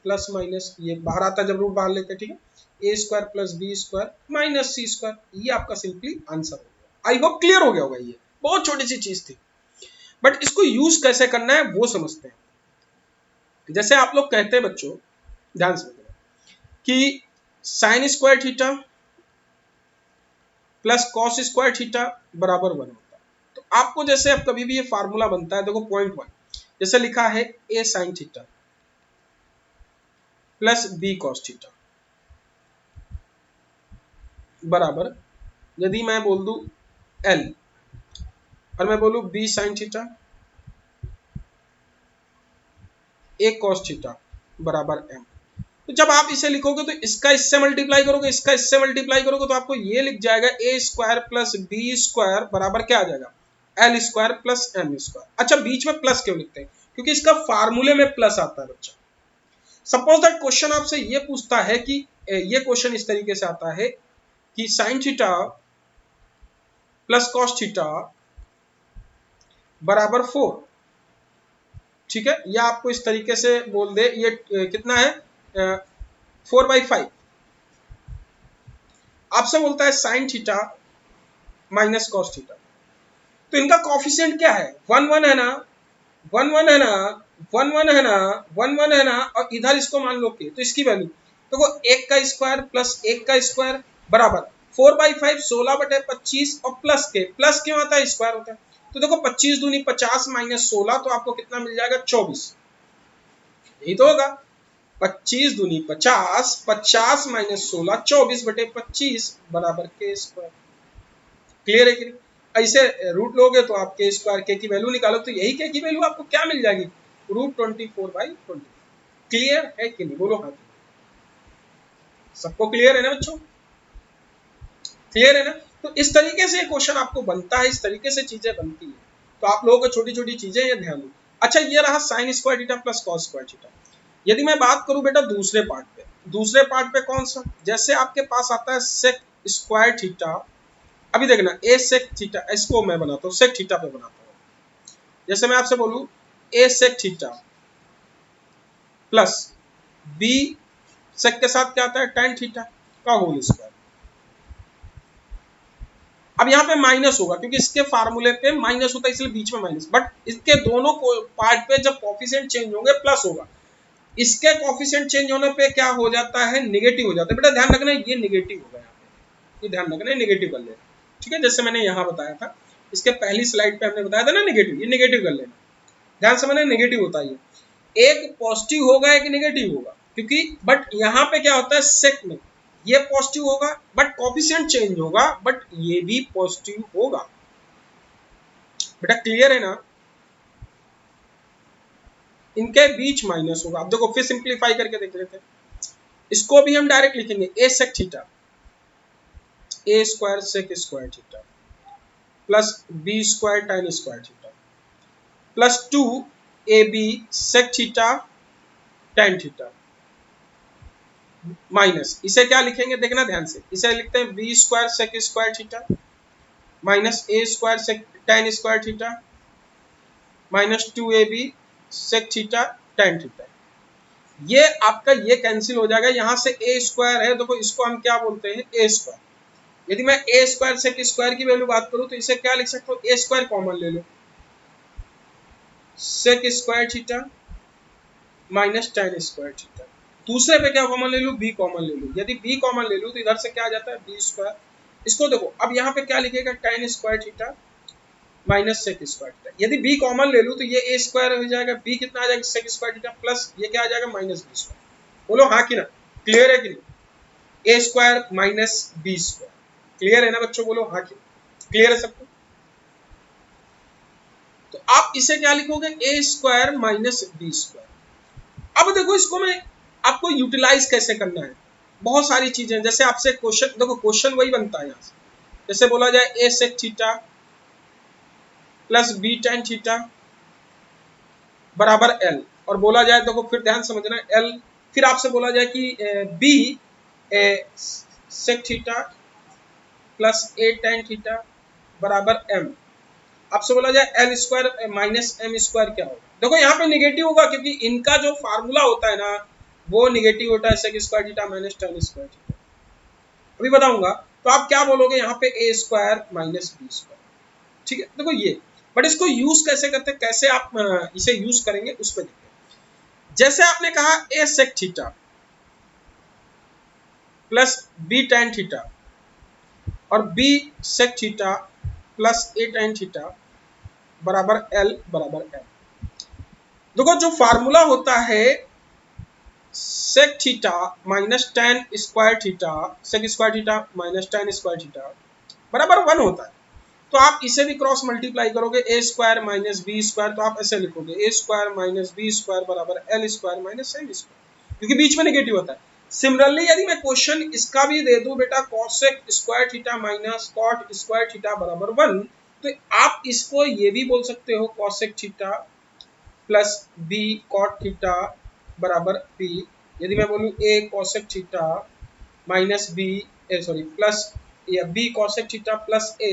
प्लस माइनस ये बाहर आता है जब रूट बाहर लेते हैं, ठीक है, A square plus B square minus C square, ये आपका सिंपली आंसर हो गया। आई होप क्लियर हो गया होगा, ये बहुत छोटी सी चीज थी, बट इसको यूज कैसे करना है वो समझते हैं। जैसे आप लोग कहते हैं बच्चों, ध्यान से कि sign square theta plus cos square theta बराबर 1 होता है, तो आपको जैसे अब कभी भी ये फार्मूला बनता है, देखो पॉइंट 1 जैसे लिखा है A sine theta plus B cos theta बराबर, यदि मैं बोल दूं एल और मैं बोलूं B sine theta A cos theta बराबर एम, तो जब आप इसे लिखोगे तो इसका इससे मल्टीप्लाई करोगे, इसका इससे मल्टीप्लाई करोगे, तो आपको ये लिख जाएगा A square plus B square बराबर क्या आ जाएगा L square plus M square. अच्छा बीच में प्लस क्यों लिखते हैं? क्योंकि इसका फार्मूले में प्लस आता है बच्चा। सपोज दैट क्वेश्चन आपसे ये पूछता है कि ये क्वेश्चन इस तरीके से आता है कि sign theta plus cos theta बराबर 4, ठीक है, या आपको इस तरीके से बोल दे ये कितना है 4/5, आपसे बोलता है sign theta minus cos theta, तो इनका कॉफिशिएंट क्या है 1 1 है ना, 1 1 है ना, 1 1 है ना, 1 1 है ना, और इधर इसको मान लो कि तो इसकी वैल्यू देखो तो 1 का स्क्वायर प्लस 1 का स्क्वायर बराबर 4/5 16/25 और प्लस के प्लस क्यों आता है स्क्वायर होता है, तो देखो 25 दूनी 50 माइनस 16, तो आपको कितना मिल जाएगा 24, यही तो होगा 25 दूनी 50 50 माइनस 16 24/25 बराबर के स्क्वायर। क्लियर है कि नहीं? ऐसे रूट लोगे तो आप के स्क्वायर के की वैल्यू निकालो, तो यही के की वैल्यू आपको क्या मिल जाएगी √24/20। क्लियर है कि नहीं? बोलो हाँ, सबको क्लियर है ना बच्चों? क्लियर है ना? तो इस तरीके से क्वेश्चन आपको बनता है, इस तरीके से चीजें बनती है, तो आप लोगों को छोटी छोटी चीजें ये ध्यान दो। अच्छा ये रहा sign square theta plus cos square theta. यदि मैं बात करूं बेटा दूसरे पार्ट पे, दूसरे पार्ट पे कौन सा, जैसे आपके पास आता है सेक स्क्वायर थीटा, अभी देखना ए सेक थीटा, इसको मैं बनाता हूँ सेक थीटा पे बनाता हूँ। जैसे मैं आपसे बोलूं ए सेक थीटा प्लस बी सेक के साथ क्या आता है टेन थीटा का होल स्क्वायर। अब यहाँ पे माइनस होगा क्योंकि इसके फार्मूले पे माइनस होता है इसलिए बीच में माइनस, बट इसके दोनों पार्ट पे जब कॉफिशिएंट चेंज होंगे प्लस होगा, इसके कॉफिशिएंट चेंज होने पे क्या हो जाता है नेगेटिव हो जाता है। बेटा ध्यान रखना ये नेगेटिव होगा, यहाँ पे ये ध्यान रखना नेगेटिव कर लेना, ठीक है, जैसे मैंने यहाँ बताया था इसके पहली स्लाइड पे हमने बताया था ना नेगेटिव, ये नेगेटिव कर लेना, ध्यान से मैंने नेगेटिव होता है, एक पॉजिटिव होगा एक नेगेटिव होगा, क्योंकि बट यहाँ पे क्या होता है सेक में ये पॉजिटिव होगा बट कोफिशिएंट चेंज होगा, बट ये भी पॉजिटिव होगा। बेटा क्लियर है ना? इनके बीच माइनस होगा। अब देखो फिर सिंप्लीफाई करके देख लेते हैं। इसको भी हम डायरेक्ट लिखेंगे A sec theta, A square sec square theta plus B square tan square theta plus 2 A B sec theta tan theta minus, इसे क्या लिखेंगे देखना ध्यान से, इसे लिखते हैं B square sec square theta minus A square sec tan square theta minus 2ab sec theta tan theta. ये आपका ये कैंसिल हो जाएगा, यहां से ए स्क्वायर है, देखो इसको हम क्या बोलते हैं ए स्क्वायर। यदि मैं ए स्क्वायर सेक स्क्वायर की वैल्यू बात करूं तो इसे क्या लिख सकता हूं, ए स्क्वायर कॉमन ले लो, sec square theta minus tan square theta. दूसरे पे क्या कॉमन ले लूं, बी कॉमन ले लूं। यदि बी कॉमन ले लूं तो इधर से क्या आ जाता है बी स्क्वायर। इसको देखो अब यहाँ पे क्या लिखेगा tan square theta minus sec square theta. यदि बी कॉमन ले लूं तो ये ए स्क्वायर हो जाएगा, बी कितना आ जाएगा सेक स्क्वायर थीटा प्लस ये क्या आ जाएगा माइनस बी स्क्वायर। बोलो हाँ कि ना, क्लियर है कि नहीं? A square minus B square, clear है ना बच्चों? बोलो हाँ कि क्लियर है सबको? तो आप इसे क्या लिखोगे A square minus B square. अब देखो इसको मैं आपको यूटिलाइज कैसे करना है, बहुत सारी चीजें। जैसे आपसे क्वेश्चन देखो, क्वेश्चन वही बनता है यहाँ से, जैसे बोला जाए A sec theta plus B tan theta बराबर एल, और बोला जाए देखो फिर ध्यान समझना एल, फिर आपसे बोला जाए कि B sec theta plus A tan theta बराबर एम, आपसे बोला जाए L square minus M square क्या होगा। देखो यहाँ पे निगेटिव होगा क्योंकि इनका जो फार्मूला होता है ना वो निगेटिव होता है, sec square theta minus tan square theta. अभी बताऊंगा। तो आप क्या बोलोगे यहाँ पे A square minus B square, ठीक है। देखो ये, बट इसको यूज कैसे करते हैं, कैसे आप इसे यूज करेंगे उस पर देखते हैं। जैसे आपने कहा A sec theta plus B tan theta और B sec theta plus A tan theta बराबर एल बराबर एम। देखो जो फार्मूला होता है sec theta minus tan square theta, sec square theta minus tan square theta बराबर 1 होता है। तो आप इसे भी क्रॉस मल्टीप्लाई करोगे A square minus B square, तो आप ऐसे लिखोगे A square minus B square बराबर L square minus M square, क्योंकि बीच में नेगेटिव होता है। सिमिलरली यदि मैं क्वेश्चन इसका भी दे दूं बेटा cosec square theta minus cot square theta बराबर 1, तो आप इसको ये भी बोल सकते हो cosec theta plus B cot theta बराबर पी। यदि मैं बोलूं A cosec theta minus B sorry plus या B cosec theta plus A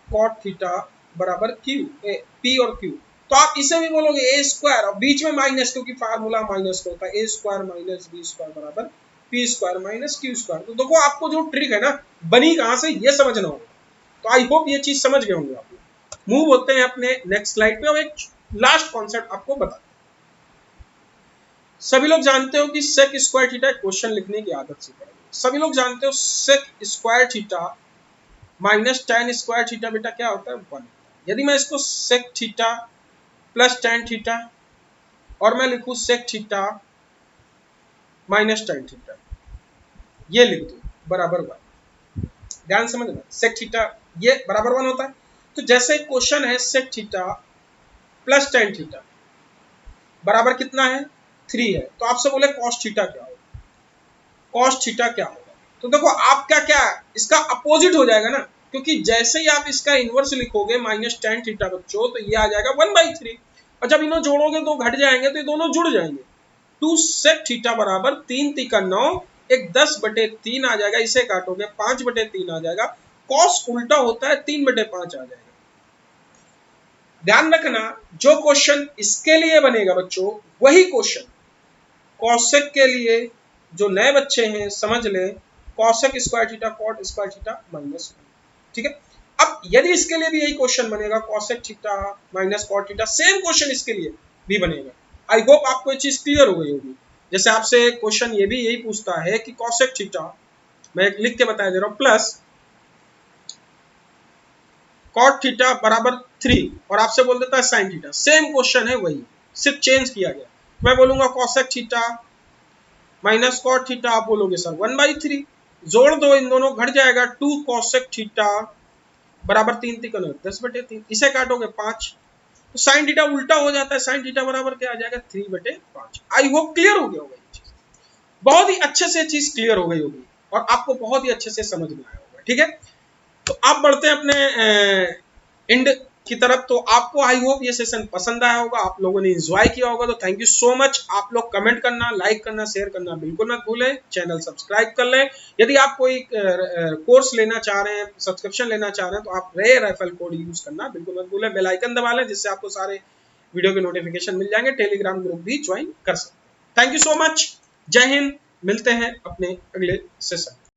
cot theta बराबर क्यू, पी और क्यू, तो आप इसे भी बोलोगे ए स्क्वायर और बीच में माइनस, क्योंकि फार्मूला माइनस का होता है, A square minus B square बराबर P square minus Q square. तो देखो आपको जो ट्रिक है ना बनी कहां से ये समझना होगा। तो आई होप ये चीज समझ गए होंगे आप लोग। मूव होते हैं अपने नेक्स्ट स्लाइड पे और एक लास्ट कॉन्सेप्ट आपको बता। सभी लोग जानते हो कि सेक स्क्वायर थीटा क्वेश्चन लिखने की आदत सी पड़ेगी। सभी लोग जानते हो sec square theta minus tan square theta बेटा क्या होता है 1। यदि मैं इसको sec theta plus tan theta और मैं लिखूं sec theta minus tan theta, ये लिख दूं बराबर 1, ध्यान समझना सेक थीटा ये बराबर 1 होता है। तो जैसे क्वेश्चन है sec theta plus tan theta बराबर कितना है 3 है, तो आपसे बोले cos थीटा क्या होगा, cos थीटा क्या होगा। तो देखो आपका क्या इसका अपोजिट हो जाएगा ना, क्योंकि जैसे ही आप इसका इनवर्स लिखोगे माइनस tan थीटा बच्चों तो ये आ जाएगा 1/3, और जब इन्हों जोड़ोगे तो घट जाएंगे, तो ये दोनों जुड़ जाएंगे। 2 सेक थीटा बराबर 3 3 9 एक 10/3 आ जाएगा, इसे काटोगे 5/3 आ जाएगा। कॉस उल्टा होता है 3/5 आ जाएगा। ध्यान रखना जो क्वेश्चन इसके लिए बनेगा बच्चों वही क्वेश्चन कॉसेक के लिए, जो नए बच्चे हैं समझ लें cosec square theta cot square theta minus 1, ठीक है। अब यदि इसके लिए भी यही क्वेश्चन बनेगा cosec theta minus cot theta, same question इसके लिए भी बनेगा। आई होप आपको ये चीज क्लियर हो गई होगी। जैसे आपसे क्वेश्चन ये भी यही पूछता है कि कॉसेक थीटा, मैं लिख के बता दे रहा हूं, प्लस कॉट थीटा बराबर 3 और आपसे बोल देता है साइन थीटा, सेम क्वेश्चन है वही, सिर्फ चेंज किया गया। मैं बोलूंगा cosec theta minus cot theta, आप बोलोगे सर 1/3, जोड़ दो इन दोनों, घट जाएगा 2 cosec थीटा बराबर 3 तिकोण 10/3, इसे काटोगे 5, तो साइन थीटा उल्टा हो जाता है, साइन थीटा बराबर क्या आ जाएगा 3/5। आई होप क्लियर हो गया होगा ये चीज, बहुत ही अच्छे से चीज क्लियर हो गई होगी और आपको बहुत ही अच्छे से समझ में आया होगा। ठीक है, तो आप बढ़ते हैं अपने एंड की तरफ। तो आपको आई होप ये सेशन पसंद आया होगा, आप लोगों ने एंजॉय किया होगा, तो थैंक यू सो मच। आप लोग कमेंट करना, लाइक करना, शेयर करना बिल्कुल मत भूलें, चैनल सब्सक्राइब कर लें। यदि आप कोई कोर्स लेना चाह रहे हैं, सब्सक्रिप्शन लेना चाह रहे हैं, तो आप रे रेफरल कोड यूज करना बिल्कुल मत भूलें। बेल आइकन दबा लें जिससे आपको सारे वीडियो के नोटिफिकेशन मिल जाएंगे। टेलीग्राम ग्रुप भी ज्वाइन कर सकते हैं। थैंक यू सो मच, जय हिंद, मिलते हैं अपने अगले सेशन।